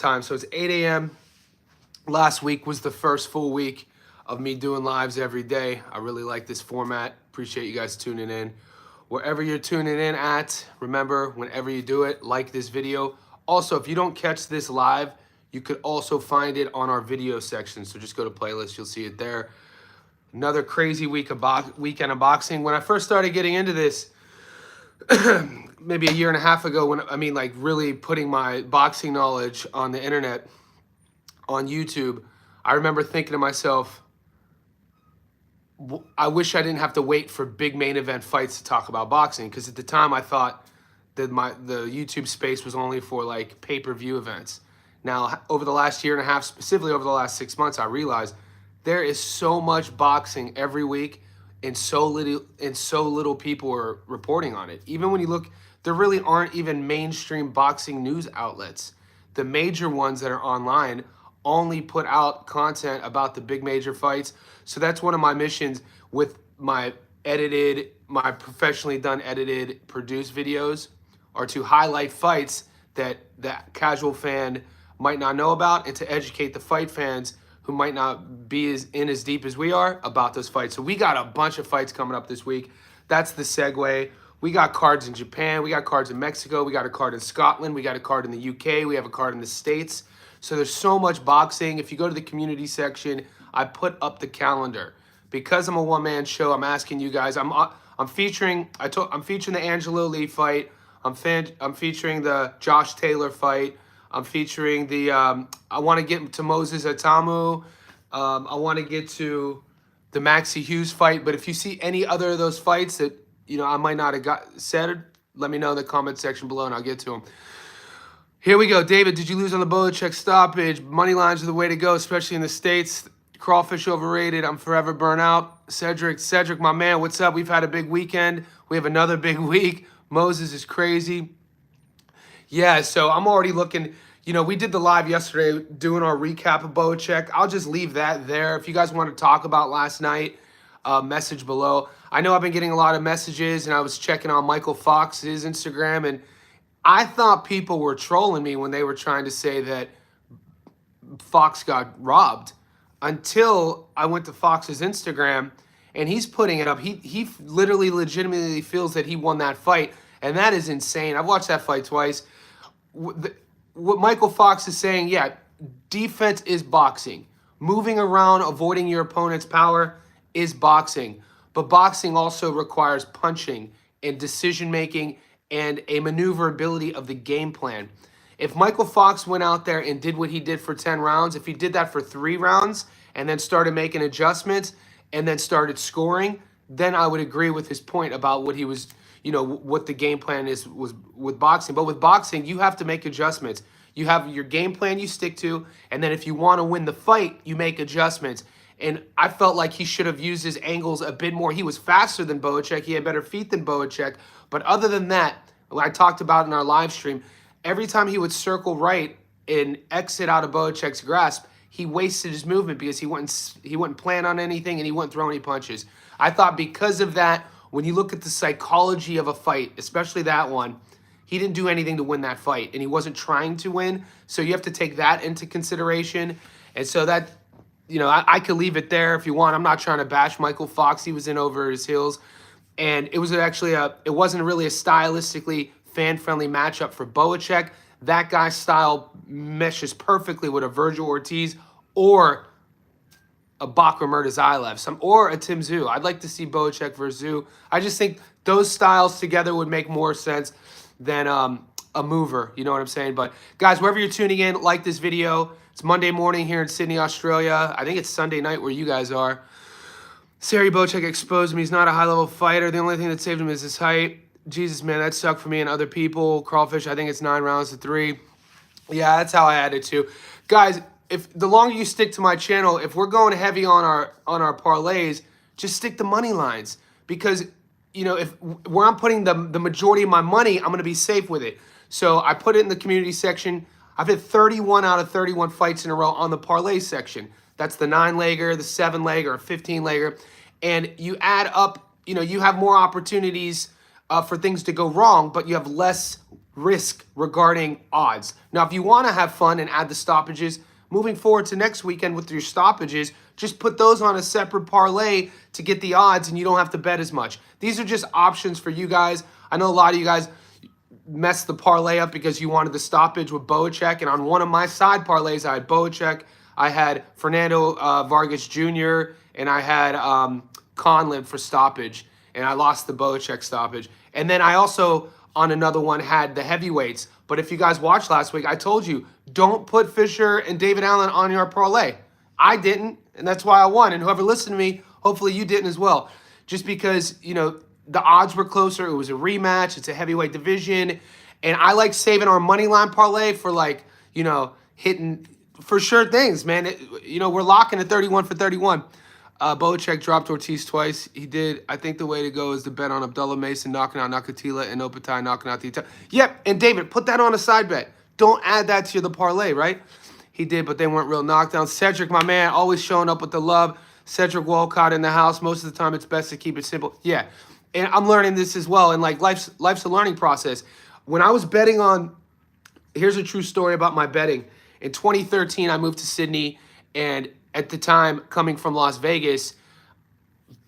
time. So it's 8 a.m. Last week was the first full week of me doing lives every day. I really like this format. Appreciate you guys tuning in. Wherever you're tuning in at, remember, whenever you do it, like this video. Also, if you don't catch this live, you could also find it on our video section. So just go to playlist, you'll see it there. Another crazy weekend of boxing. When I first started getting into this, maybe a year and a half ago, like really putting my boxing knowledge on the internet, on YouTube, I remember thinking to myself, I wish I didn't have to wait for big main event fights to talk about boxing, because at the time I thought that the YouTube space was only for like pay-per-view events. Now, over the last year and a half, specifically over the last 6 months, I realized there is so much boxing every week, and so little people are reporting on it. Even when you look, there really aren't even mainstream boxing news outlets. The major ones that are online only put out content about the big major fights. So that's one of my missions with my professionally done edited, produced videos, are to highlight fights that the casual fan might not know about, and to educate the fight fans who might not be as deep as we are about those fights. So we got a bunch of fights coming up this week. That's the segue. We got cards in Japan. We got cards in Mexico. We got a card in Scotland. We got a card in the UK. We have a card in the States. So there's so much boxing. If you go to the community section, I put up the calendar. Because I'm a one-man show, I'm asking you guys. I'm featuring the Angelo Lee fight. I'm featuring the Josh Taylor fight. I'm featuring the I want to get to Moses Atamu. I want to get to the Maxie Hughes fight. But if you see any other of those fights that I might not have said, let me know in the comment section below, and I'll get to them. Here we go. David, did you lose on the Bohachuk stoppage? Money lines are the way to go, especially in the States. Crawfish overrated. I'm forever burnt out. Cedric, my man, what's up? We've had a big weekend. We have another big week. Moses is crazy. Yeah, so I'm already looking. We did the live yesterday doing our recap of Bohachuk. I'll just leave that there. If you guys want to talk about last night, message below. I know I've been getting a lot of messages, and I was checking on Michael Fox's Instagram, and I thought people were trolling me when they were trying to say that Fox got robbed, until I went to Fox's Instagram, and he's putting it up. He literally legitimately feels that he won that fight, and that is insane. I've watched that fight twice. What Michael Fox is saying, yeah, defense is boxing. Moving around, avoiding your opponent's power is boxing. But boxing also requires punching and decision-making and a maneuverability of the game plan. If Michael Fox went out there and did what he did for 10 rounds, if he did that for 3 rounds and then started making adjustments and then started scoring, then I would agree with his point about what he was, what the game plan was with boxing. But with boxing, you have to make adjustments. You have your game plan you stick to, and then if you want to win the fight, you make adjustments. And I felt like he should have used his angles a bit more. He was faster than Bohachuk. He had better feet than Bohachuk. But other than that, what I talked about in our live stream, every time he would circle right and exit out of Bohachuk's grasp, he wasted his movement because he wouldn't plan on anything, and he wouldn't throw any punches. I thought because of that, when you look at the psychology of a fight, especially that one, he didn't do anything to win that fight, and he wasn't trying to win. So you have to take that into consideration. And so that, I could leave it there if you want. I'm not trying to bash Michael Fox. He was in over his heels. And it was actually it wasn't really a stylistically fan-friendly matchup for Bohachuk. That guy's style meshes perfectly with a Virgil Ortiz or a Bakr Murtazayev, or a Tim Tszyu. I'd like to see Bohachuk versus Tszyu. I just think those styles together would make more sense than a mover. You know what I'm saying? But guys, wherever you're tuning in, like this video. It's Monday morning here in Sydney, Australia. I think it's Sunday night where you guys are. Sergey Bohachuk exposed him. He's not a high-level fighter. The only thing that saved him is his height. Jesus, man, that sucked for me and other people. Crawfish, I think it's 9 rounds to 3. Yeah, that's how I had it too. Guys, if the longer you stick to my channel, if we're going heavy on our parlays, just stick to money lines. Because, if where I'm putting the majority of my money, I'm going to be safe with it. So I put it in the community section. I've hit 31 out of 31 fights in a row on the parlay section. That's the 9-legger, the 7-legger, or 15-legger. And you add up, you have more opportunities for things to go wrong, but you have less risk regarding odds. Now, if you want to have fun and add the stoppages, moving forward to next weekend with your stoppages, just put those on a separate parlay to get the odds and you don't have to bet as much. These are just options for you guys. I know a lot of you guys messed the parlay up because you wanted the stoppage with Bohachuk, and on one of my side parlays, I had Bohachuk, I had Fernando Vargas Jr., and I had Conlin for stoppage, and I lost the Bohachuk stoppage. And then I also, on another one, had the heavyweights. But if you guys watched last week, I told you, don't put Fisher and David Allen on your parlay. I didn't, and that's why I won. And whoever listened to me, hopefully you didn't as well. Just because, you know, the odds were closer. It was a rematch. It's a heavyweight division. And I like saving our money line parlay for, like, you know, hitting for sure things, man. We're locking at 31 for 31. Bohachuk dropped Ortiz twice. He did. I think the way to go is to bet on Abdullah Mason knocking out Nakatila and Opatai knocking out the... Yep, and David, put that on a side bet. Don't add that to the parlay, right? He did, but they weren't real knockdowns. Cedric, my man, always showing up with the love. Cedric Walcott in the house. Most of the time, it's best to keep it simple. Yeah, and I'm learning this as well, and like life's a learning process. When I was betting on... Here's a true story about my betting. In 2013, I moved to Sydney, and at the time, coming from Las Vegas,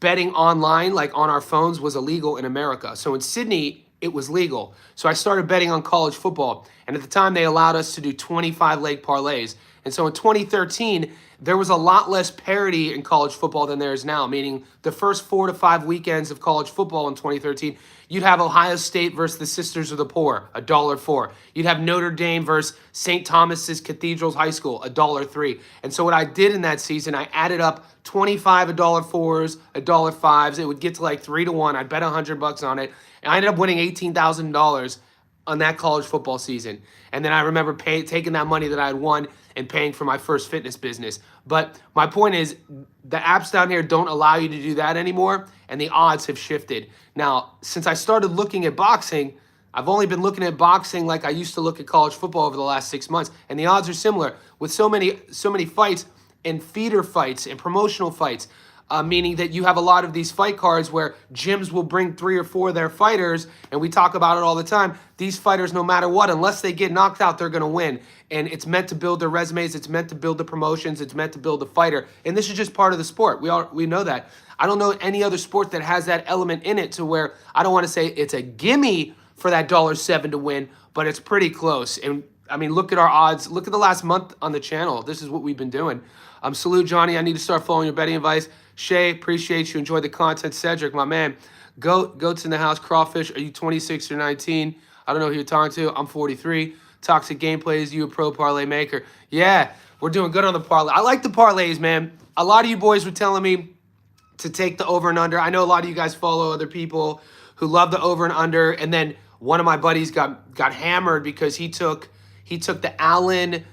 betting online, like on our phones, was illegal in America. So in Sydney, it was legal. So I started betting on college football. And at the time, they allowed us to do 25-leg parlays. And so in 2013, there was a lot less parity in college football than there is now, meaning the first 4 to 5 weekends of college football in 2013, you'd have Ohio State versus the Sisters of the Poor, $1.04. You'd have Notre Dame versus St. Thomas's Cathedrals High School, $1.03. And so what I did in that season, I added up 25 $1.04s, $1.05s. It would get to like 3 to 1. I'd bet $100 on it. And I ended up winning $18,000 on that college football season. And then I remember taking that money that I had won and paying for my first fitness business. But my point is, the apps down here don't allow you to do that anymore, and the odds have shifted. Now, since I started looking at boxing, I've only been looking at boxing like I used to look at college football over the last 6 months, and the odds are similar with so many fights and feeder fights and promotional fights. Meaning that you have a lot of these fight cards where gyms will bring 3 or 4 of their fighters, and we talk about it all the time. These fighters, no matter what, unless they get knocked out, they're going to win. And it's meant to build their resumes. It's meant to build the promotions. It's meant to build the fighter. And this is just part of the sport. We know that. I don't know any other sport that has that element in it to where I don't want to say it's a gimme for that $7 to win, but it's pretty close. And I mean, look at our odds. Look at the last month on the channel. This is what we've been doing. Salute, Johnny. I need to start following your betting advice. Shay, appreciate you. Enjoy the content. Cedric, my man. Goats in the house. Crawfish, are you 26 or 19? I don't know who you're talking to. I'm 43. Toxic Gameplays, you a pro parlay maker. Yeah, we're doing good on the parlay. I like the parlays, man. A lot of you boys were telling me to take the over and under. I know a lot of you guys follow other people who love the over and under. And then one of my buddies got hammered because he took the Allen,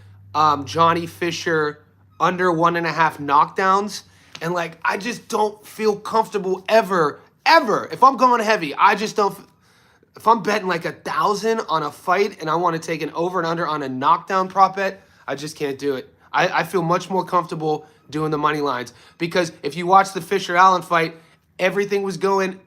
Johnny Fisher under 1.5 knockdowns. And, like, I just don't feel comfortable ever. If I'm going heavy, I just don't. If I'm betting like 1,000 on a fight and I want to take an over and under on a knockdown prop bet, I just can't do it. I feel much more comfortable doing the money lines. Because if you watch the Fisher-Allen fight, everything was going.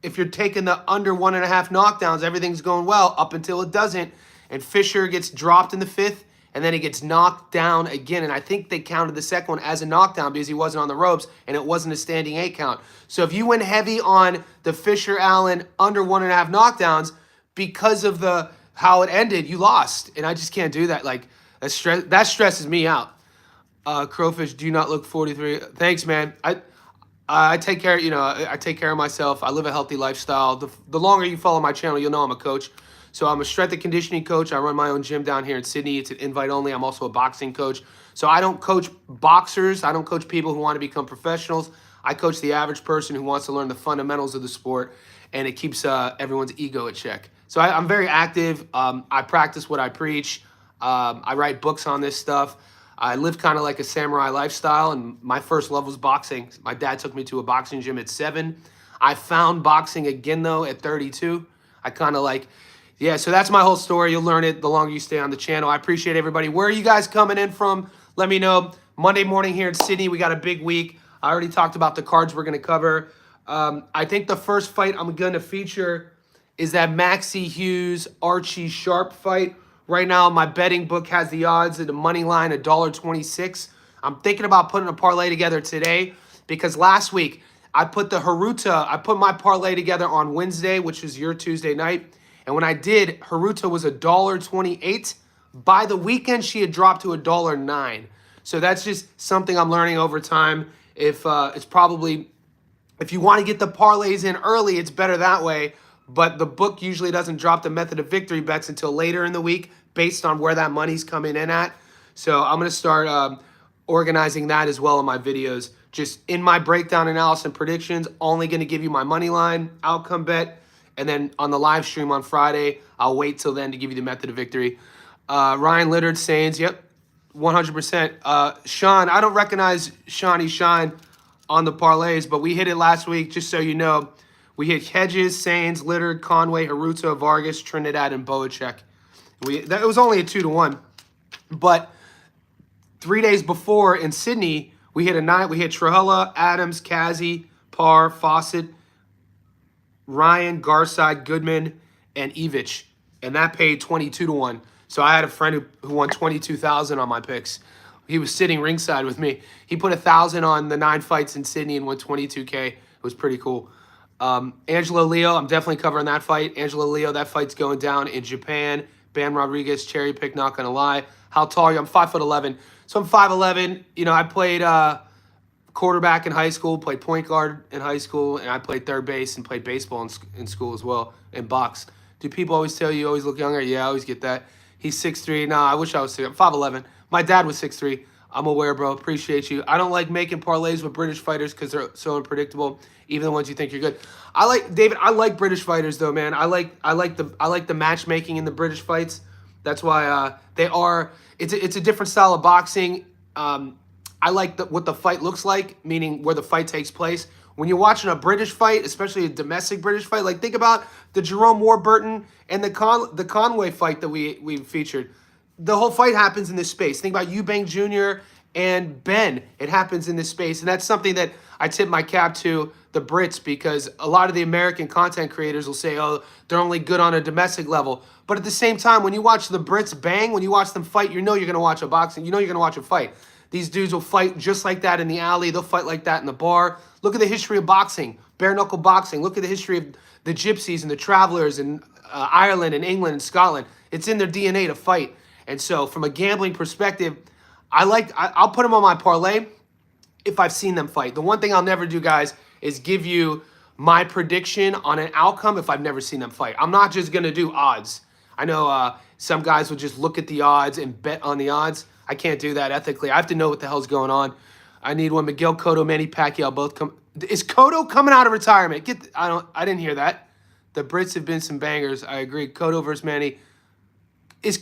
If you're taking the under 1.5 knockdowns, everything's going well up until it doesn't. And Fisher gets dropped in the 5th. And then he gets knocked down again. And I think they counted the second one as a knockdown because he wasn't on the ropes and it wasn't a standing 8 count. So if you went heavy on the Fisher-Allen under 1.5 knockdowns because of how it ended, you lost. And I just can't do that. Like, that stresses me out. Crowfish, do not look 43. Thanks, man. I take care, I take care of myself. I live a healthy lifestyle. The longer you follow my channel, you'll know I'm a coach. So I'm a strength and conditioning coach. I run my own gym down here in Sydney. It's an invite only. I'm also a boxing coach. So I don't coach boxers. I don't coach people who want to become professionals. I coach the average person who wants to learn the fundamentals of the sport, and it keeps everyone's ego at check. So I'm very active. I practice what I preach. I write books on this stuff. I live kind of like a samurai lifestyle, and my first love was boxing. My dad took me to a boxing gym at 7. I found boxing again, though, at 32. I kind of like... Yeah, so that's my whole story. You'll learn it the longer you stay on the channel. I appreciate everybody. Where are you guys coming in from? Let me know. Monday morning here in Sydney, we got a big week. I already talked about the cards we're going to cover. I think the first fight I'm going to feature is that Maxie Hughes Archie Sharp fight. Right now, my betting book has the odds at the money line $1.26. I'm thinking about putting a parlay together today because last week I put I put my parlay together on Wednesday, which is your Tuesday night. And when I did, Haruta was $1.28. By the weekend, she had dropped to $1.09. So that's just something I'm learning over time. If if you want to get the parlays in early, it's better that way. But the book usually doesn't drop the method of victory bets until later in the week based on where that money's coming in at. So I'm going to start organizing that as well in my videos. Just in my breakdown, analysis, and predictions, only going to give you my money line, outcome bet, and then on the live stream on Friday, I'll wait till then to give you the method of victory. Ryan Littard, Sains, yep, 100%. Sean, I don't recognize Shawnee Shine on the parlays, but we hit it last week, just so you know. We hit Hedges, Sains, Littard, Conway, Haruta, Vargas, Trinidad, and Bohachuk. It was only a 2-1. But 3 days before in Sydney, we hit a 9. We hit Trahella, Adams, Kazi, Parr, Fawcett, Ryan, Garside, Goodman, and Evich. And that paid 22-1. So I had a friend who won 22,000 on my picks. He was sitting ringside with me. He put 1,000 on the 9 fights in Sydney and won 22K. It was pretty cool. Angelo Leo, I'm definitely covering that fight. Angelo Leo, that fight's going down in Japan. Bam Rodriguez, cherry pick, not gonna lie. How tall are you? I'm 5'11". So I'm 5'11". You know, I played quarterback in high school, played point guard in high school, and I played third base and played baseball in school as well, and boxed. Do people always tell you always look younger? Yeah, I always get that. He's 6'3". No, I wish I was 6'. I'm 5'11". My dad was 6'3". I'm aware, bro. Appreciate you. I don't like making parlays with British fighters because they're so unpredictable. Even the ones you think you're good. I like British fighters though, man. I like the matchmaking in the British fights. That's why it's a different style of boxing. I like what the fight looks like, meaning where the fight takes place. When you're watching a British fight, especially a domestic British fight, like think about the Jerome Warburton and the Conway fight that we featured. The whole fight happens in this space. Think about Eubank Jr. and Ben. It happens in this space. And that's something that I tip my cap to the Brits, because a lot of the American content creators will say, oh, they're only good on a domestic level. But at the same time, when you watch the Brits bang, when you watch them fight, you know you're going to watch a boxing. You know you're going to watch a fight. These dudes will fight just like that in the alley. They'll fight like that in the bar. Look at the history of boxing, bare knuckle boxing. Look at the history of the Gypsies and the Travelers in Ireland and England and Scotland. It's in their DNA to fight. And so from a gambling perspective, I'll put them on my parlay if I've seen them fight. The one thing I'll never do, guys, is give you my prediction on an outcome if I've never seen them fight. I'm not just going to do odds. I know some guys will just look at the odds and bet on the odds. I can't do that ethically. I have to know what the hell's going on. I need one. Miguel Cotto, Manny Pacquiao both come. Is Cotto coming out of retirement? I didn't hear that. The Brits have been some bangers. I agree. Cotto versus Manny. Is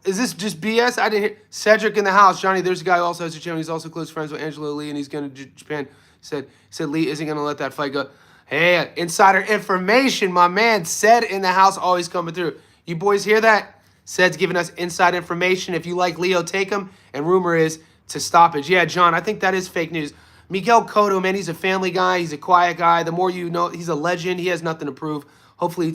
this just BS? I didn't hear. Cedric in the house. Johnny, there's a guy who also has a channel. He's also close friends with Angelo Lee, and he's going to Japan. Said Lee isn't going to let that fight go. Hey, insider information, my man. Said in the house, always coming through. You boys hear that? Said's giving us inside information. If you like Leo, take him. And rumor is to stoppage. Yeah, John, I think that is fake news. Miguel Cotto, man, he's a family guy. He's a quiet guy. The more you know, he's a legend. He has nothing to prove. Hopefully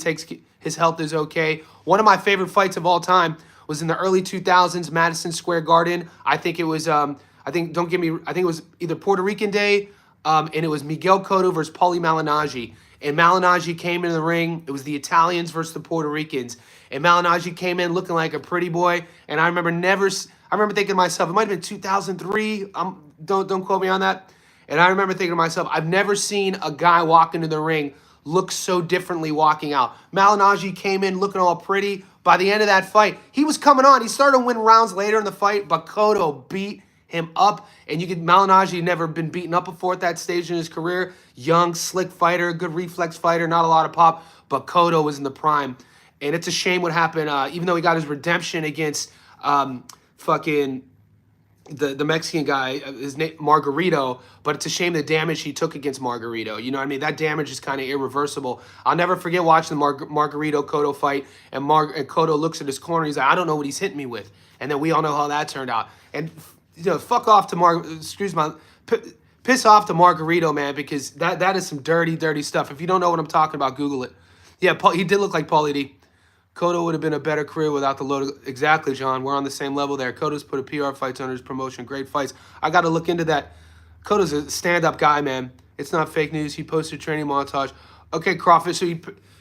his health is okay. One of my favorite fights of all time was in the early 2000s, Madison Square Garden. I think it was, I think it was either Puerto Rican Day, and it was Miguel Cotto versus Paulie Malignaggi. And Malignaggi came into the ring. It was the Italians versus the Puerto Ricans. And Malignaggi came in looking like a pretty boy. And I remember thinking to myself, it might have been 2003. Don't quote me on that. And I remember thinking to myself, I've never seen a guy walk into the ring look so differently walking out. Malignaggi came in looking all pretty. By the end of that fight, he was coming on. He started to win rounds later in the fight, but Cotto beat him up. And Malignaggi never been beaten up before at that stage in his career. Young, slick fighter, good reflex fighter, not a lot of pop, but Cotto was in the prime. And it's a shame what happened, even though he got his redemption against fucking the Mexican guy, his name Margarito, but it's a shame the damage he took against Margarito. You know what I mean? That damage is kind of irreversible. I'll never forget watching the Margarito Cotto fight, and Cotto looks at his corner. He's like, I don't know what he's hitting me with. And then we all know how that turned out. And fuck off to piss off to Margarito, man, because that is some dirty, dirty stuff. If you don't know what I'm talking about, Google it. Yeah, he did look like Paulie D. Cotto would have been a better career without the load. Exactly, John. We're on the same level there. Cotto's put a PR fights under his promotion. Great fights. I got to look into that. Cotto's a stand-up guy, man. It's not fake news. He posted training montage. Okay, Crawford. So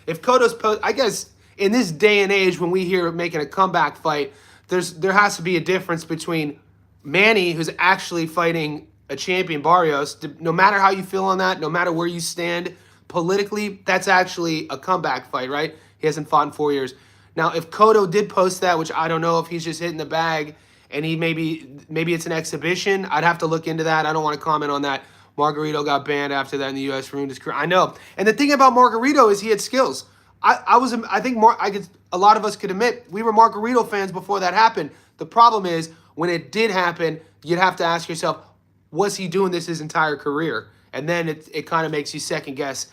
if Cotto's I guess in this day and age when we hear making a comeback fight, there has to be a difference between Manny, who's actually fighting a champion, Barrios. No matter how you feel on that, no matter where you stand politically, that's actually a comeback fight, right? He hasn't fought in 4 years. Now, if Cotto did post that, which I don't know if he's just hitting the bag and he maybe it's an exhibition, I'd have to look into that. I don't want to comment on that. Margarito got banned after that in the U.S. ruined his career. I know. And the thing about Margarito is he had skills. I think a lot of us could admit we were Margarito fans before that happened. The problem is when it did happen, you'd have to ask yourself, was he doing this his entire career? And then it kind of makes you second guess,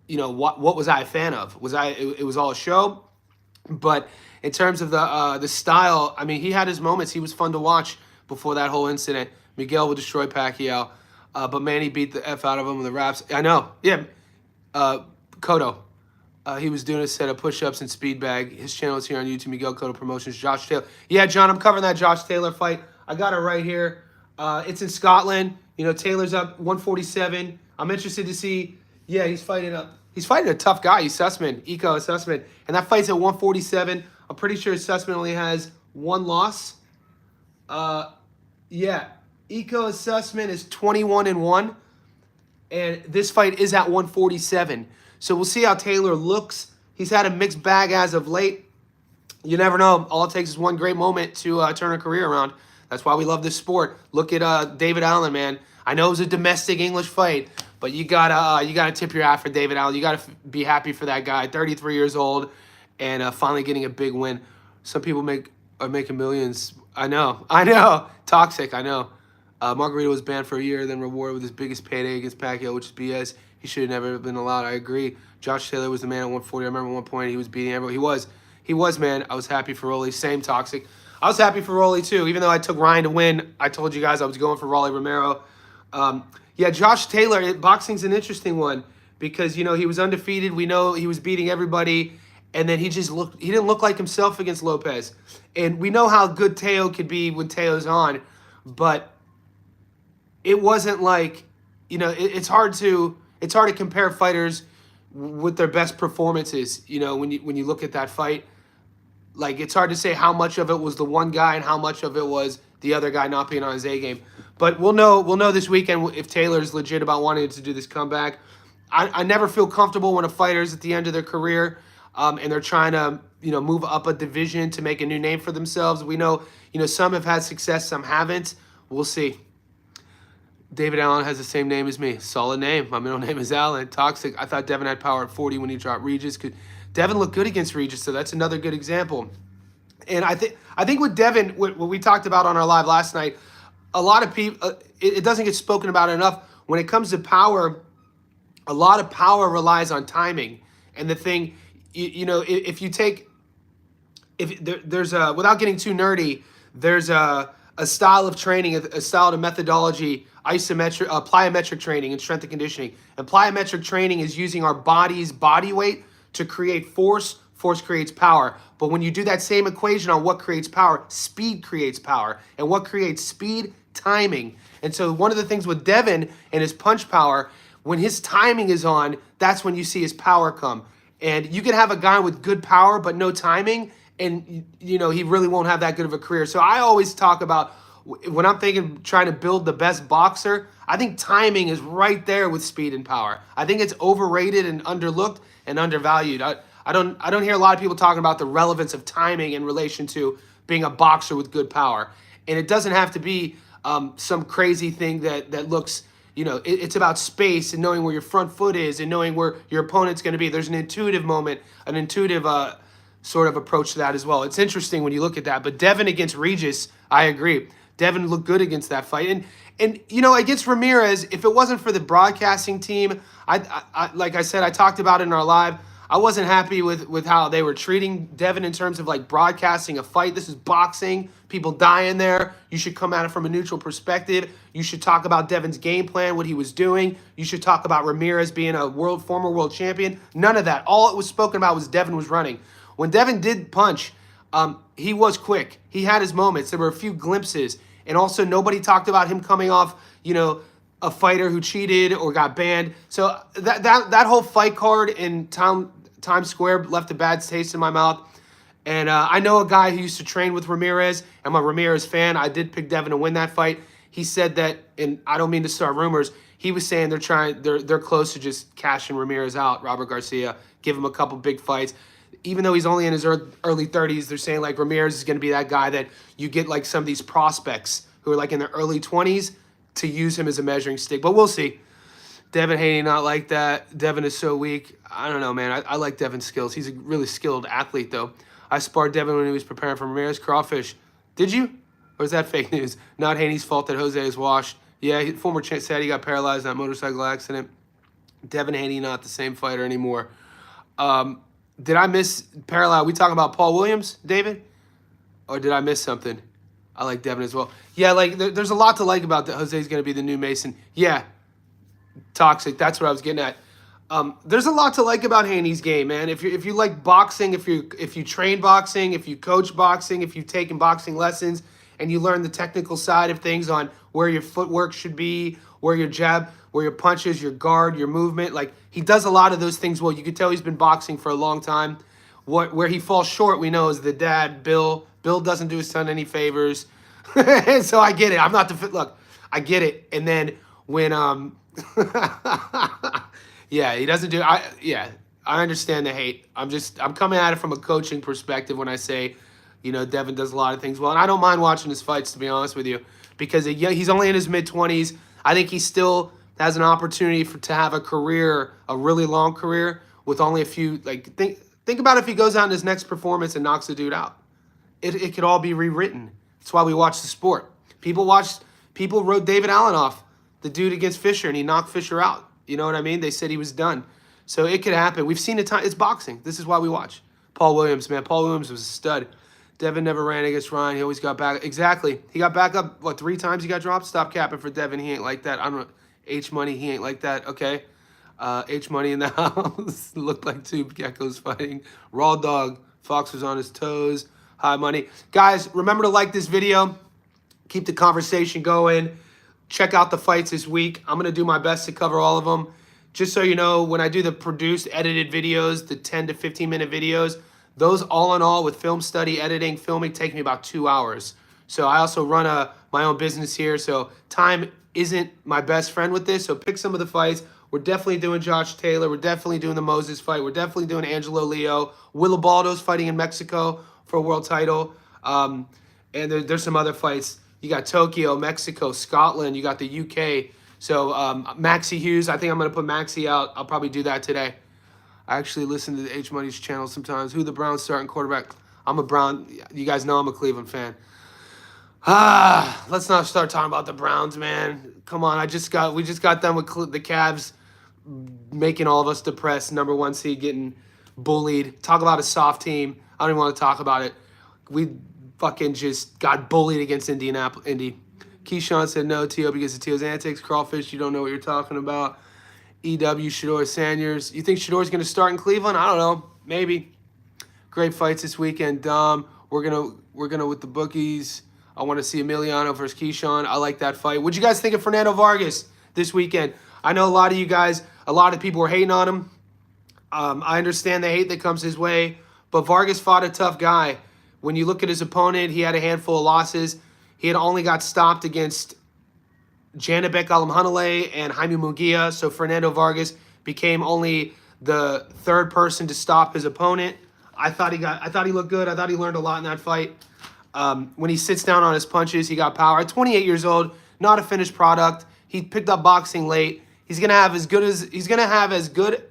what was I a fan of? It was all a show? But in terms of the style, I mean, he had his moments. He was fun to watch before that whole incident. Miguel would destroy Pacquiao, but Manny beat the F out of him with the wraps. I know. Yeah. Cotto. He was doing a set of push-ups and speed bag. His channel is here on YouTube, Miguel Cotto Promotions, Josh Taylor. Yeah, John, I'm covering that Josh Taylor fight. I got it right here. It's in Scotland. Taylor's up 147. I'm interested to see. Yeah, he's fighting a tough guy. He's Sussman, Iko Sussman. And that fight's at 147. I'm pretty sure Sussman only has one loss. Yeah, Iko Sussman is 21-1. And this fight is at 147. So we'll see how Taylor looks. He's had a mixed bag as of late. You never know. All it takes is one great moment to turn a career around. That's why we love this sport. Look at David Allen, man. I know it was a domestic English fight, but you gotta tip your hat for David Allen. You gotta be happy for that guy, 33 years old, and finally getting a big win. Some people are making millions. I know. Toxic. I know. Margarito was banned for a year, then rewarded with his biggest payday against Pacquiao, which is BS. He should have never been allowed. I agree. Josh Taylor was the man at 140. I remember at one point he was beating everyone. He was, man. I was happy for Rolly. Same Toxic. I was happy for Rolly, too. Even though I took Ryan to win, I told you guys I was going for Rolly Romero. Yeah, Josh Taylor, boxing's an interesting one because, he was undefeated. We know he was beating everybody. And then he didn't look like himself against Lopez. And we know how good Teo could be when Teo's on. But it wasn't like, it's hard to compare fighters with their best performances, when you look at that fight. Like, it's hard to say how much of it was the one guy and how much of it was the other guy not being on his A game. But we'll know this weekend if Taylor's legit about wanting to do this comeback. I never feel comfortable when a fighter's at the end of their career and they're trying to, move up a division to make a new name for themselves. We know, some have had success, some haven't. We'll see. David Allen has the same name as me. Solid name. My middle name is Allen. Toxic. I thought Devin had power at 40 when he dropped Regis. Devin looked good against Regis, so that's another good example. And I think with Devin, what we talked about on our live last night, a lot of people, it doesn't get spoken about enough. When it comes to power, a lot of power relies on timing. And the thing, without getting too nerdy, there's a style of training, a style of methodology, plyometric training and strength and conditioning. And plyometric training is using our body's body weight to create force. Force creates power. But when you do that same equation on what creates power, speed creates power. And what creates speed? Timing. And so one of the things with Devin and his punch power, when his timing is on, that's when you see his power come. And you can have a guy with good power but no timing, and he really won't have that good of a career. So I always talk about, when I'm thinking trying to build the best boxer, I think timing is right there with speed and power. I think it's overrated and underlooked and undervalued. I don't hear a lot of people talking about the relevance of timing in relation to being a boxer with good power. And it doesn't have to be some crazy thing that looks, it's about space and knowing where your front foot is and knowing where your opponent's going to be. There's an intuitive moment, an intuitive sort of approach to that as well. It's interesting when you look at that. But Devin against Regis, I agree. Devin looked good against that fight. And against Ramirez, if it wasn't for the broadcasting team, I like I said, I talked about it in our live, I wasn't happy with how they were treating Devin in terms of like broadcasting a fight. This is boxing. People die in there. You should come at it from a neutral perspective. You should talk about Devin's game plan, what he was doing. You should talk about Ramirez being a former world champion. None of that. All it was spoken about was Devin was running. When Devin did punch, he was quick. He had his moments. There were a few glimpses. And also nobody talked about him coming off, a fighter who cheated or got banned. So that whole fight card in Times Square left a bad taste in my mouth. And I know a guy who used to train with Ramirez. I'm a Ramirez fan. I did pick Devin to win that fight. He said that, and I don't mean to start rumors, he was saying they're close to just cashing Ramirez out, Robert Garcia, give him a couple big fights. Even though he's only in his early 30s, they're saying like Ramirez is going to be that guy that you get like some of these prospects who are like in their early 20s to use him as a measuring stick. But we'll see. Devin Haney not like that. Devin is so weak. I don't know, man. I like Devin's skills. He's a really skilled athlete, though. I sparred Devin when he was preparing for Ramirez Crawfish. Did you? Or is that fake news? Not Haney's fault that Jose is washed. Yeah, former champ said he got paralyzed in that motorcycle accident. Devin Haney not the same fighter anymore. Did I miss parallel? We talking about Paul Williams, David? Or did I miss something? I like Devin as well. Yeah, like there's a lot to like about that. Jose's going to be the new Mason. Yeah, toxic. That's what I was getting at. There's a lot to like about Haney's game, man. If you like boxing, if you train boxing, if you coach boxing, if you've taken boxing lessons, and you learn the technical side of things on where your footwork should be, where your jab, where your punches, your guard, your movement. Like, he does a lot of those things well. You can tell he's been boxing for a long time. Where he falls short, we know, is the dad, Bill. Bill doesn't do his son any favors. So I get it. I'm not the fit. Look, I get it. And then when, yeah, he doesn't do, I understand the hate. I'm coming at it from a coaching perspective when I say, Devin does a lot of things well. And I don't mind watching his fights, to be honest with you, because he's only in his mid-20s. I think he still has an opportunity to have a career, a really long career, with only a few, like, think about if he goes out in his next performance and knocks a dude out. It could all be rewritten. That's why we watch the sport. People wrote David Allen off, the dude against Fisher, and he knocked Fisher out. You know what I mean? They said he was done. So it could happen. We've seen it. It's boxing. This is why we watch. Paul Williams, man. Paul Williams was a stud. Devin never ran against Ryan. He always got back. Exactly. He got back up, 3 times he got dropped? Stop capping for Devin. He ain't like that. I don't know. H-Money, he ain't like that. Okay. H-Money in the house. Looked like 2 geckos fighting. Raw Dog. Fox was on his toes. High Money. Guys, remember to like this video. Keep the conversation going. Check out the fights this week. I'm going to do my best to cover all of them. Just so you know, when I do the produced, edited videos, the 10 to 15-minute videos, those all in all with film study, editing, filming take me about 2 hours. So I also run my own business here, so time isn't my best friend with this. So pick some of the fights. We're definitely doing Josh Taylor. We're definitely doing the Moses fight. We're definitely doing Angelo Leo. Wilibaldo's fighting in Mexico for a world title. And there's some other fights. You got Tokyo, Mexico, Scotland. You got the UK. So Maxie Hughes, I think I'm going to put Maxie out. I'll probably do that today. I actually listen to the H Money's channel sometimes. Who the Browns starting quarterback? I'm a Brown. You guys know I'm a Cleveland fan. Let's not start talking about the Browns, man. Come on, we just got done with the Cavs making all of us depressed. Number 1 seed getting bullied. Talk about a soft team. I don't even want to talk about it. We fucking just got bullied against Indianapolis. Keyshawn said no, T.O. because of T.O.'s antics. Crawfish, you don't know what you're talking about. E.W. Shador Sanders. You think Shador's going to start in Cleveland? I don't know. Maybe. Great fights this weekend. We're gonna with the bookies. I want to see Emiliano versus Keyshawn. I like that fight. What'd you guys think of Fernando Vargas this weekend? I know a lot of you guys, a lot of people were hating on him. I understand the hate that comes his way, but Vargas fought a tough guy. When you look at his opponent, he had a handful of losses. He had only got stopped against Janibek Alamhanale and Jaime Munguia, so Fernando Vargas became only the 3rd person to stop his opponent. I thought he looked good. I thought he learned a lot in that fight. When he sits down on his punches, he got power. At 28 years old, not a finished product. He picked up boxing late. He's gonna have as good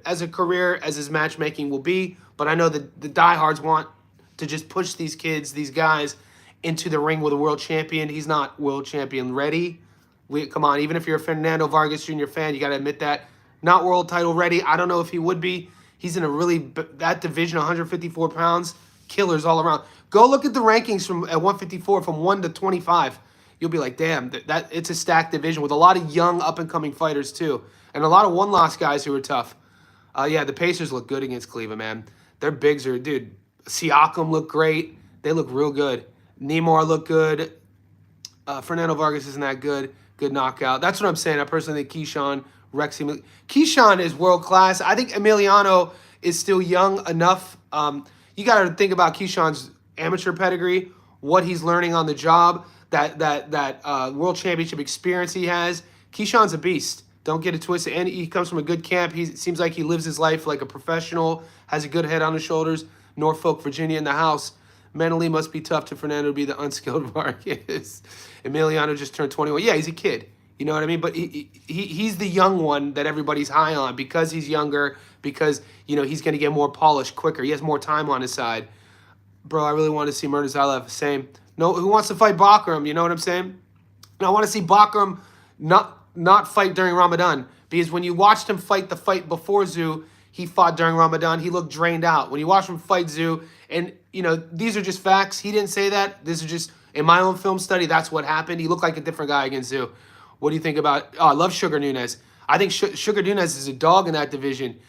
as a career as his matchmaking will be. But I know that the diehards want to just push these kids, these guys, into the ring with a world champion. He's not world champion ready. Come on, even if you're a Fernando Vargas Jr. fan, you got to admit that. Not world title ready. I don't know if he would be. He's in a that division, 154 pounds, killers all around. Go look at the rankings at 154 from 1 to 25. You'll be like, damn, that it's a stacked division with a lot of young up-and-coming fighters too, and a lot of one-loss guys who are tough. Yeah, the Pacers look good against Cleveland, man. Their bigs are, dude, Siakam look great. They look real good. Nemar look good. Fernando Vargas isn't that good. Good knockout. That's what I'm saying. I personally think Keyshawn is world class. I think Emiliano is still young enough. You got to think about Keyshawn's amateur pedigree, what he's learning on the job, that world championship experience he has. Keyshawn's a beast. Don't get it twisted. And he comes from a good camp. He seems like he lives his life like a professional, has a good head on his shoulders. Norfolk, Virginia in the house. Mentally must be tough to Fernando to be the unskilled Vargas. Emiliano just turned 21. Yeah, he's a kid. You know what I mean? But he's the young one that everybody's high on because he's younger, because, you know, he's going to get more polished quicker. He has more time on his side. Bro, I really want to see Murtazaev. Same. No, who wants to fight Bakram? You know what I'm saying? And I want to see Bakram not fight during Ramadan, because when you watched him fight the fight before Zoo, he fought during Ramadan. He looked drained out. When you watch him fight Zoo, and, you know, these are just facts. He didn't say that. This is just, in my own film study, that's what happened. He looked like a different guy against Zoo. What do you think about, I love Sugar Nunes. I think Sugar Nunes is a dog in that division.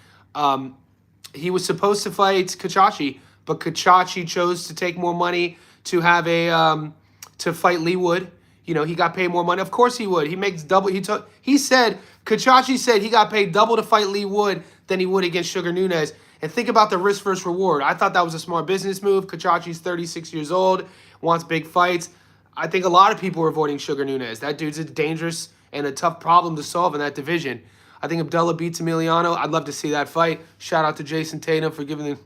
He was supposed to fight Kachachi, but Kachachi chose to take more money to have to fight Lee Wood. You know, he got paid more money. Of course he would. He makes double. Kachachi said he got paid double to fight Lee Wood than he would against Sugar Nunes. And think about the risk versus reward. I thought that was a smart business move. Kachachi's 36 years old, wants big fights. I think a lot of people are avoiding Sugar Nunes. That dude's a dangerous and a tough problem to solve in that division. I think Abdullah beats Emiliano. I'd love to see that fight. Shout out to Jason Tatum for giving him...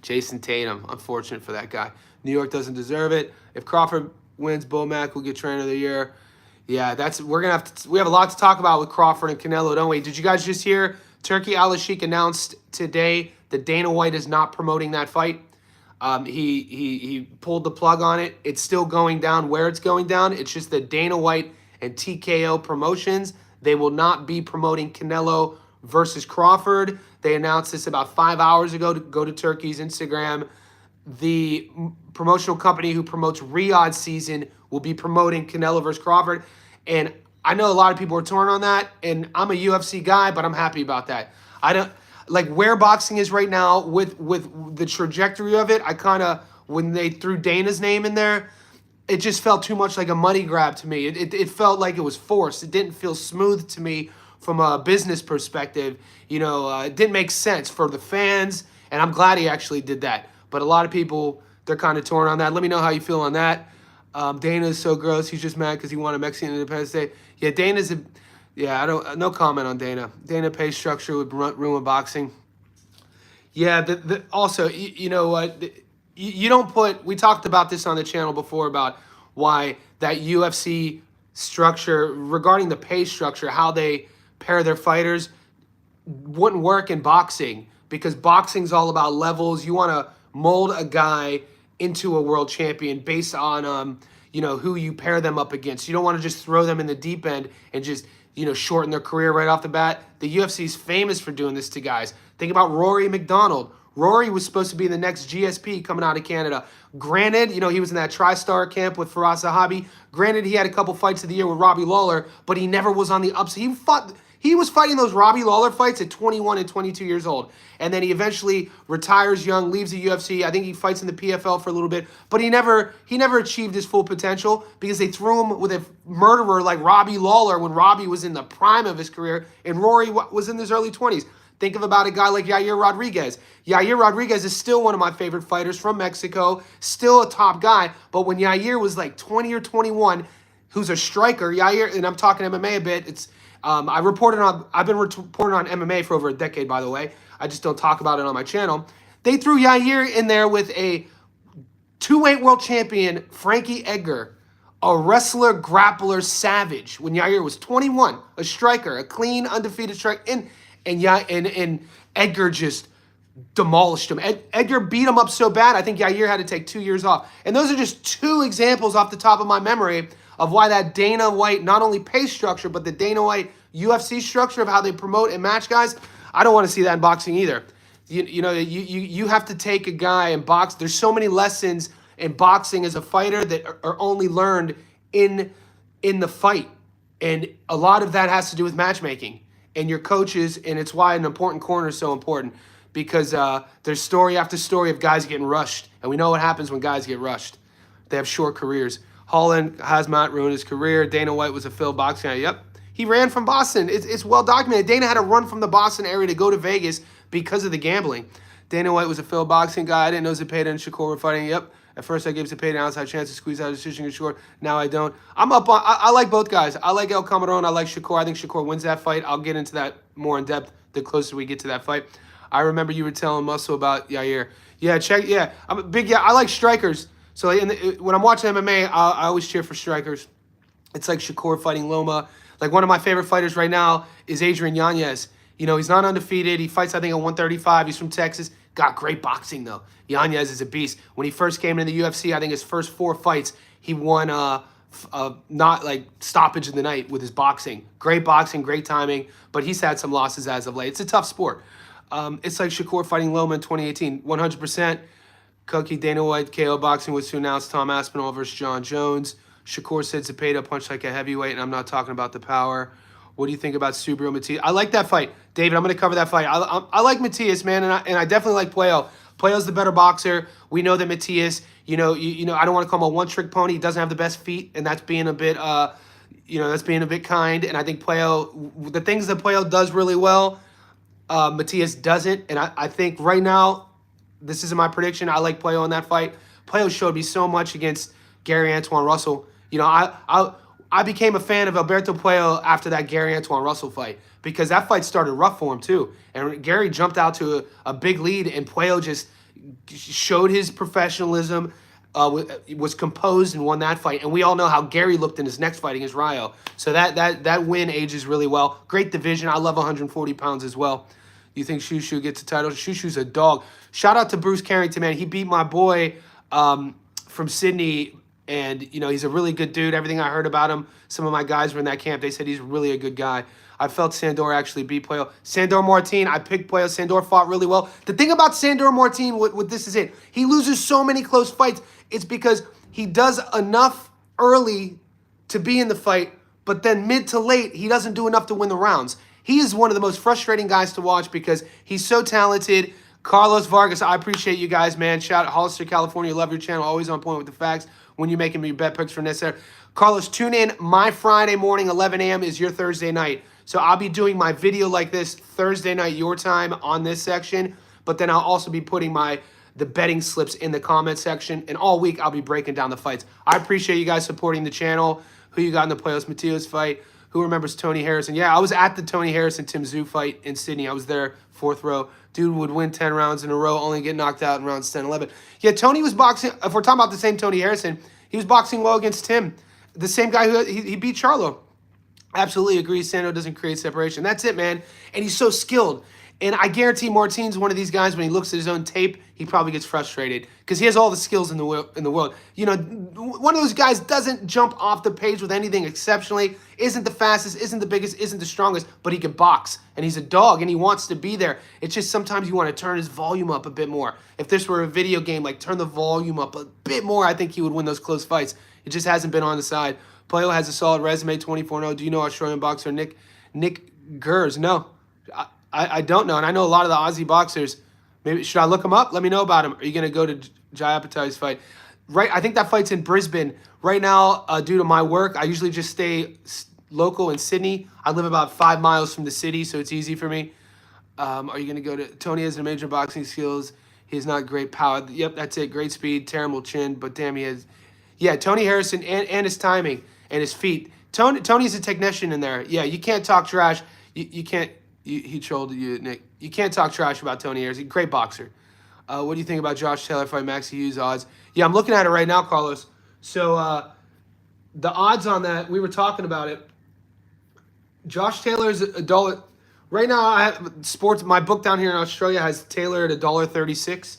Jason Tatum, unfortunate for that guy. New York doesn't deserve it. If Crawford wins, Bohachuk will get trainer of the year. Yeah, we have a lot to talk about with Crawford and Canelo, don't we? Did you guys just hear Turki Al-Sheikh announced today that Dana White is not promoting that fight? He pulled the plug on it. It's still going down where it's going down. It's just that Dana White and TKO Promotions, they will not be promoting Canelo versus Crawford. They announced this about 5 hours ago. Go to Turkey's Instagram. The promotional company who promotes Riyadh season will be promoting Canelo versus Crawford. And I know a lot of people are torn on that, and I'm a UFC guy, but I'm happy about that. I don't like where boxing is right now with the trajectory of it. I kind of, when they threw Dana's name in there, it just felt too much like a money grab to me. It felt like it was forced. It didn't feel smooth to me from a business perspective. You know, it didn't make sense for the fans, and I'm glad he actually did that. But a lot of people, they're kind of torn on that. Let me know how you feel on that. Dana is so gross. He's just mad because he won a Mexican Independence Day. Yeah, no comment on Dana. Dana pay structure would ruin boxing. Yeah, also, you know what? You don't put, we talked about this on the channel before about why that UFC structure, regarding the pay structure, how they pair their fighters, wouldn't work in boxing, because boxing's all about levels. You want to mold a guy into a world champion based on, you know, who you pair them up against. You don't want to just throw them in the deep end and just, you know, shorten their career right off the bat. The UFC is famous for doing this to guys. Think about Rory McDonald. Rory was supposed to be the next GSP coming out of Canada. Granted, you know, he was in that TriStar camp with Faraz Zahabi. Granted, he had a couple fights of the year with Robbie Lawler, but he never was on the upside. He was fighting those Robbie Lawler fights at 21 and 22 years old. And then he eventually retires young, leaves the UFC. I think he fights in the PFL for a little bit. But he never achieved his full potential because they threw him with a murderer like Robbie Lawler when Robbie was in the prime of his career and Rory was in his early 20s. Think about a guy like Yair Rodriguez. Yair Rodriguez is still one of my favorite fighters from Mexico, still a top guy. But when Yair was like 20 or 21, who's a striker, Yair, and I'm talking MMA a bit, I've been reporting on MMA for over a decade, by the way. I just don't talk about it on my channel. They threw Yair in there with a 2-weight world champion, Frankie Edgar, a wrestler, grappler, savage, when Yair was 21, a striker, a clean, undefeated striker, and Edgar just demolished him. Edgar beat him up so bad, I think Yair had to take 2 years off. And those are just two examples off the top of my memory of why that Dana White, not only pay structure, but the Dana White UFC structure of how they promote and match guys. I don't want to see that in boxing either. You have to take a guy in box. There's so many lessons in boxing as a fighter that are only learned in the fight. And a lot of that has to do with matchmaking and your coaches, and it's why an important corner is so important, because there's story after story of guys getting rushed, and we know what happens when guys get rushed. They have short careers. Holland has not ruined his career. Dana White was a failed boxing guy. Yep. He ran from Boston. It's well documented. Dana had to run from the Boston area to go to Vegas because of the gambling. Dana White was a failed boxing guy. I didn't know Zepeda and Shakur were fighting. Yep. At first, I gave Zepeda an outside chance to squeeze out a decision short. Now I don't. I'm up on. I like both guys. I like El Camarón. I like Shakur. I think Shakur wins that fight. I'll get into that more in depth the closer we get to that fight. I remember you were telling Muscle about Yair. Yeah, check. Yeah, I'm a big. Yeah, I like strikers. So when I'm watching MMA, I always cheer for strikers. It's like Shakur fighting Loma. Like one of my favorite fighters right now is Adrian Yanez. You know, he's not undefeated. He fights, I think, at 135. He's from Texas. Got great boxing, though. Yanez is a beast. When he first came into the UFC, I think his first 4 fights, he won not like stoppage of the night with his boxing. Great boxing, great timing, but he's had some losses as of late. It's a tough sport. It's like Shakur fighting Loma in 2018, 100%. Cookie, Dana White, KO boxing was to announce Tom Aspinall versus John Jones. Shakur said Zepeda punched like a heavyweight, and I'm not talking about the power. What do you think about Subaru Matias? I like that fight. David, I'm going to cover that fight. I like Matias, man, and I definitely like Puello. Puello's the better boxer. We know that Matias, I don't want to call him a one-trick pony. He doesn't have the best feet, and that's being a bit, that's being a bit kind. And I think Puello, the things that Puello does really well, Matias doesn't. And I think right now, this isn't my prediction. I like Puello in that fight. Puello showed me so much against Gary Antoine Russell. I became a fan of Alberto Puello after that Gary Antoine Russell fight because that fight started rough for him too. And Gary jumped out to a big lead, and Puello just showed his professionalism, was composed, and won that fight. And we all know how Gary looked in his next fight against Rayo. So that win ages really well. Great division. I love 140 pounds as well. You think Shushu gets a title? Shushu's a dog. Shout out to Bruce Carrington, man. He beat my boy from Sydney. And, he's a really good dude. Everything I heard about him, some of my guys were in that camp. They said he's really a good guy. I felt Sandor actually beat Puello. Sandor Martin, I picked Puello. Sandor fought really well. The thing about Sandor Martin, what this is it, he loses so many close fights. It's because he does enough early to be in the fight, but then mid to late, he doesn't do enough to win the rounds. He is one of the most frustrating guys to watch because he's so talented. Carlos Vargas, I appreciate you guys, man. Shout out Hollister, California. Love your channel. Always on point with the facts. When you're making me bet picks for necessary. Carlos, tune in. My Friday morning, 11 a.m. is your Thursday night. So I'll be doing my video like this Thursday night, your time, on this section. But then I'll also be putting the betting slips in the comment section. And all week, I'll be breaking down the fights. I appreciate you guys supporting the channel. Who you got in the Puello Matias fight? Who remembers Tony Harrison? Yeah, I was at the Tony Harrison-Tim Tszyu fight in Sydney. I was there, 4th row. Dude would win 10 rounds in a row, only get knocked out in rounds 10, 11. Yeah, Tony was boxing. If we're talking about the same Tony Harrison, he was boxing well against Tim. The same guy who he beat Charlo. Absolutely agree. Sando doesn't create separation. That's it, man. And he's so skilled. And I guarantee Martin's one of these guys, when he looks at his own tape, he probably gets frustrated because he has all the skills in the world. One of those guys doesn't jump off the page with anything exceptionally, isn't the fastest, isn't the biggest, isn't the strongest, but he can box. And he's a dog, and he wants to be there. It's just sometimes you want to turn his volume up a bit more. If this were a video game, like turn the volume up a bit more, I think he would win those close fights. It just hasn't been on the side. Puello has a solid resume, 24-0. Do you know Australian boxer Nick Gers? No. I don't know, and I know a lot of the Aussie boxers. Maybe should I look them up? Let me know about them. Are you going to go to Jai Apatai's fight? Right, I think that fight's in Brisbane. Right now, due to my work, I usually just stay local in Sydney. I live about 5 miles from the city, so it's easy for me. Are you going to go to... Tony has major boxing skills. He's not great power. Yep, that's it. Great speed, terrible chin, but damn, he has... Yeah, Tony Harrison and his timing and his feet. Tony's a technician in there. Yeah, you can't talk trash. You can't... He trolled you, Nick. You can't talk trash about Tony Harrison. Great boxer. What do you think about Josh Taylor fight Maxie Hughes odds? Yeah, I'm looking at it right now, Carlos. So the odds on that, we were talking about it. Josh Taylor's $1. Right now, I have sports. My book down here in Australia has Taylor at $1.36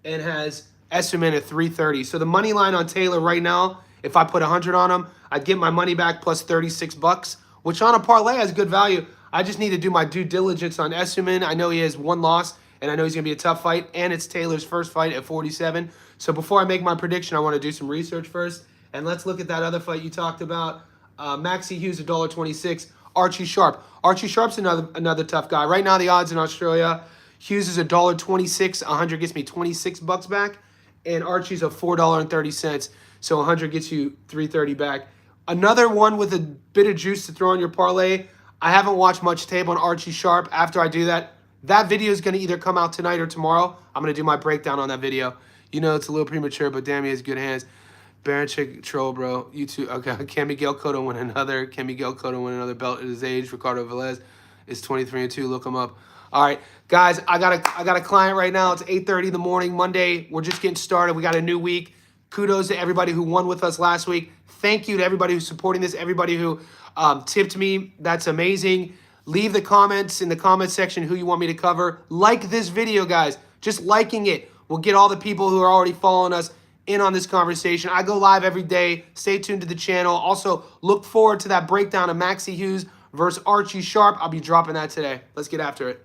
and has Esserman at $3.30. So the money line on Taylor right now, if I put 100 on him, I'd get my money back plus $36, which on a parlay has good value. I just need to do my due diligence on Essuman. I know he has one loss, and I know he's going to be a tough fight, and it's Taylor's first fight at 47. So before I make my prediction, I want to do some research first. And let's look at that other fight you talked about. Maxie Hughes, $1.26. Archie Sharp. Archie Sharp's another tough guy. Right now, the odds in Australia, Hughes is $1.26. 100 gets me 26 bucks back. And Archie's a $4.30. So 100 gets you 330 back. Another one with a bit of juice to throw on your parlay. I haven't watched much tape on Archie Sharp. After I do that, that video is going to either come out tonight or tomorrow. I'm going to do my breakdown on that video. You know it's a little premature, but damn, he has good hands. Baranchik troll, bro. You too. Okay. Can Miguel Cotto win another? Can Miguel Cotto win another belt at his age? Ricardo Velez is 23-2. Look him up. All right, guys. I got a client right now. It's 8:30 in the morning, Monday. We're just getting started. We got a new week. Kudos to everybody who won with us last week. Thank you to everybody who's supporting this. Everybody who tipped me. That's amazing. Leave the comments in the comment section who you want me to cover. Like this video, guys. Just liking it will get all the people who are already following us in on this conversation. I go live every day. Stay tuned to the channel. Also, look forward to that breakdown of Maxie Hughes versus Archie Sharp. I'll be dropping that today. Let's get after it.